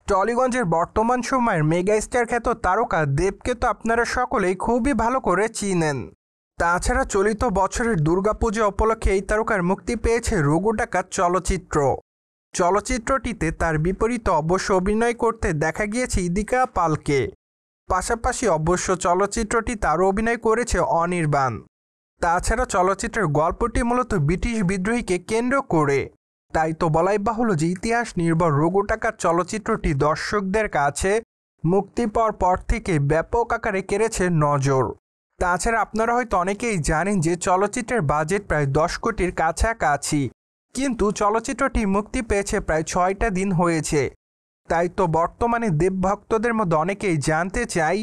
টলিগঞ্জের বর্তমান সময়ের mega star খ্যাত তারকা দেবকে তো আপনারা সকলেই খুবই ভালো করে চিনেন। তাছাড়া চলিত বছরের দুর্গাপূজা উপলক্ষে এই তারকার মুক্তি পেয়েছে রঘু ডাকাত চলচ্চিত্র। চলচ্চিত্রটিতে তার বিপরীতে অবশ্য অভিনয় করতে দেখা গিয়েছে ইদিকা পালকে। পাশাপাশি অবশ্য চলচ্চিত্রটিতে আরও অভিনয় করেছে অনির্বাণ। তাছাড়া চলচ্চিত্রের গল্পটি মূলত ব্রিটিশ বিদ্রোহীকে কেন্দ্র করে। তাই তো বলাই বাহুল্য যে ইতিহাস নির্ভর রঘু ডাকাত চলচ্চিত্রটি দর্শকদের কাছে মুক্তি পাওয়ার পর থেকে ব্যাপক আকারে কেড়েছে নজর। তাছাড়া আপনারা হয়তো অনেকেই জানেন যে চলচ্চিত্রের বাজেট প্রায় 10 কোটির কাছাকাছি, কিন্তু চলচ্চিত্রটি মুক্তি পেয়েছে প্রায় 6টা দিন হয়েছে। তাই তো বর্তমানে দেব ভক্তদের মধ্যে অনেকেই জানতে চাই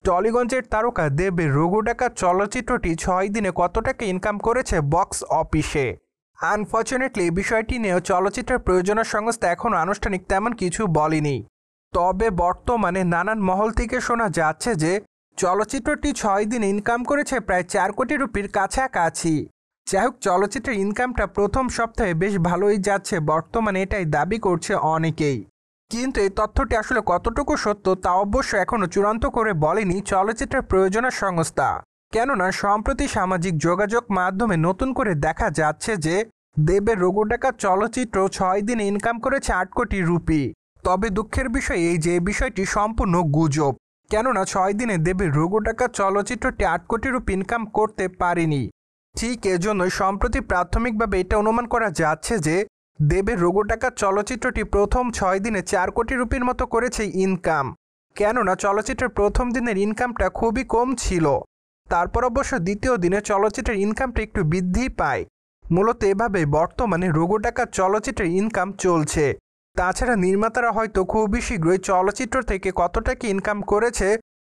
টলিগঞ্জের তারকা দেবের রঘু ডাকাত চলচ্চিত্রটি 6 দিনে কত টাকা ইনকাম করেছে বক্স অফিসে। আনফর্চুনেটলি এই বিষয়টি নিয়েও চলচ্চিত্রের প্রযোজনা সংস্থা এখনও আনুষ্ঠানিক তেমন কিছু বলেনি। তবে বর্তমানে নানান মহল থেকে শোনা যাচ্ছে যে চলচ্চিত্রটি 6 দিনে ইনকাম করেছে প্রায় 4 কোটি রুপির কাছাকাছি। যাই হোক, চলচ্চিত্রের ইনকামটা প্রথম সপ্তাহে বেশ ভালোই যাচ্ছে, বর্তমানে এটাই দাবি করছে অনেকেই। কিন্তু এই তথ্যটি আসলে কতটুকু সত্য তা অবশ্য এখনও চূড়ান্ত করে বলেনি চলচ্চিত্রের প্রযোজনা সংস্থা। কেননা সম্প্রতি সামাজিক যোগাযোগ মাধ্যমে নতুন করে দেখা যাচ্ছে যে দেবের রঘু ডাকাত চলচ্চিত্র 6 দিনে ইনকাম করেছে 8 কোটি রুপি। তবে দুঃখের বিষয় এই যে বিষয়টি সম্পূর্ণ গুজব। কেননা 6 দিনে দেবের রঘু ডাকাত চলচ্চিত্রটি 8 কোটি রুপি ইনকাম করতে পারেনি। ঠিক এজন্যই সম্প্রতি প্রাথমিকভাবে এটা অনুমান করা যাচ্ছে যে দেবের রঘু ডাকাত চলচ্চিত্রটি প্রথম 6 দিনে 4 কোটি রুপির মতো করেছে ইনকাম। কেননা চলচ্চিত্রের প্রথম দিনের ইনকামটা খুবই কম ছিল। তারপর অবশ্য দ্বিতীয় দিনে চলচ্চিত্রের ইনকামটা একটু বৃদ্ধি পায়। মূলত এভাবে বর্তমানে রঘু ডাকাত চলচ্চিত্রের ইনকাম চলছে। তাছাড়া নির্মাতারা হয়তো খুবই শীঘ্রই চলচ্চিত্র থেকে কত টাকা ইনকাম করেছে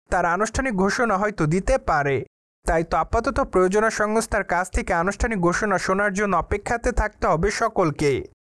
তার আনুষ্ঠানিক ঘোষণা হয়তো দিতে পারে। তাই তো আপাতত প্রযোজনা সংস্থার কাছ থেকে আনুষ্ঠানিক ঘোষণা শোনার জন্য অপেক্ষাতে থাকতে হবে সকলকে।